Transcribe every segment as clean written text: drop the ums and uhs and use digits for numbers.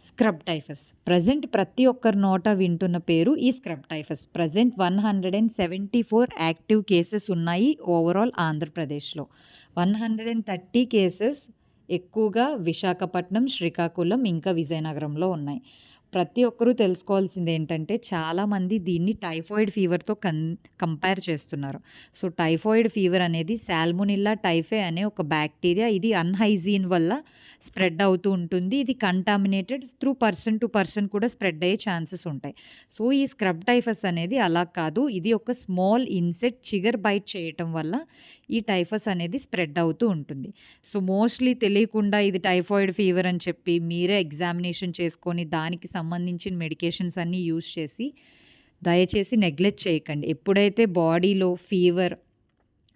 Scrub typhus. Present ప్రతి ఒక్కరి నోట వింటున్న పేరు ఈ scrub typhus. Present 174 active cases ఉన్నాయి ఓవరాల్ ఆంధ్రప్రదేశ్‌లో. 130 కేసెస్ ఎక్కువగా విశాఖపట్నం, శ్రీకాకుళం, ఇంకా విజయనగరంలో ఉన్నాయి. ప్రతి ఒక్కరూ తెలుసుకోవాల్సిందేంటంటే చాలామంది దీన్ని టైఫాయిడ్ ఫీవర్‌తో కంపేర్ చేస్తున్నారు. సో, టైఫాయిడ్ ఫీవర్ అనేది సాల్మొనెల్లా టైఫే అనే ఒక బ్యాక్టీరియా. ఇది అన్‌హైజీన్ వల్ల స్ప్రెడ్ అవుతూ ఉంటుంది. ఇది contaminated through person to person కూడా స్ప్రెడ్ అయ్యే ఛాన్సెస్ ఉంటాయి. సో, ఈ స్క్రబ్ టైఫస్ అనేది అలా కాదు. ఇది ఒక స్మాల్ ఇన్సెక్ట్ చిగర్ బైట్ చేయటం వల్ల ఈ టైఫస్ అనేది స్ప్రెడ్ అవుతూ ఉంటుంది. సో, మోస్ట్‌లీ తెలియకుండా ఇది టైఫాయిడ్ ఫీవర్ అని చెప్పి మీరే ఎగ్జామినేషన్ చేసుకొని దానికి సంబంధించిన మెడికేషన్స్ అన్నీ యూజ్ చేసి దయచేసి నెగ్లెక్ట్ చేయకండి. ఎప్పుడైతే బాడీలో fever,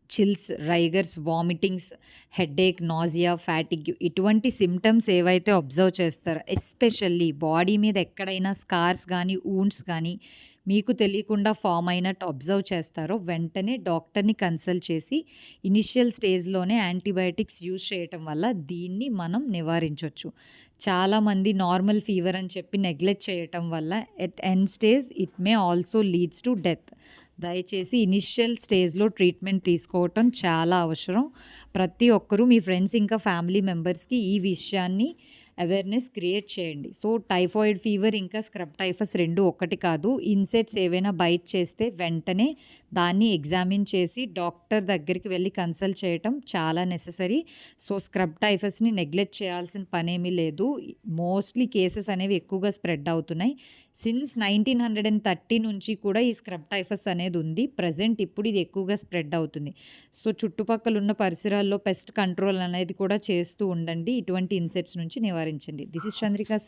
chills, rigors, vomitings, headache, nausea, fatigue ఇటువంటి సింప్టమ్స్ ఏవైతే అబ్జర్వ్ చేస్తారో ఎస్పెషల్లీ బాడీ మీద ఎక్కడైనా స్కార్స్ గానీ, వూండ్స్ గానీ మీకు తెలియకుండా ఫార్మ్ అయినట్టు అబ్జర్వ్ చేస్తారో వెంటనే డాక్టర్‌ని కన్సల్ట్ చేసి ఇనిషియల్ స్టేజ్‌లోనే యాంటీబయాటిక్స్ యూజ్ చేయటం వల్ల దీన్ని మనం నివారించొచ్చు. చాలామంది నార్మల్ ఫీవర్ అని చెప్పి నెగ్లెక్ట్ చేయటం వల్ల at end stage it may also leads to death. దయచేసి ఇనిషియల్ స్టేజ్‌లో ట్రీట్మెంట్ తీసుకోవటం చాలా అవసరం. ప్రతి ఒక్కరూ మీ ఫ్రెండ్స్ ఇంకా ఫ్యామిలీ మెంబర్స్‌కి ఈ విషయాన్ని అవేర్‌నెస్ క్రియేట్ చేయండి. సో, టైఫాయిడ్ ఫీవర్ ఇంకా స్క్రబ్ టైఫస్ 2 ఒకటి కాదు. ఇన్సెక్ట్స్ ఏవైనా బైట్ చేస్తే వెంటనే దాన్ని ఎగ్జామిన్ చేసి డాక్టర్ దగ్గరికి వెళ్లి కన్సల్ట్ చేయటం చాలా నెసెసరీ. సో, స్క్రబ్ టైఫస్‌ని నెగ్లెక్ట్ చేయాల్సిన పనేమీ లేదు. మోస్ట్‌లీ కేసెస్ అనేవి ఎక్కువగా స్ప్రెడ్ అవుతున్నాయి. సిన్స్ 1930 నుంచి కూడా ఈ స్క్రబ్ టైఫస్ అనేది ఉంది. ప్రెజెంట్ ఇప్పుడు ఇది ఎక్కువగా స్ప్రెడ్ అవుతుంది. సో, చుట్టుపక్కల ఉన్న పరిసరాల్లో పెస్ట్ కంట్రోల్ అనేది కూడా చేస్తూ ఉండండి. ఇటువంటి ఇన్సెక్ట్స్ నుంచి నివారించండి. This is Chandrika sign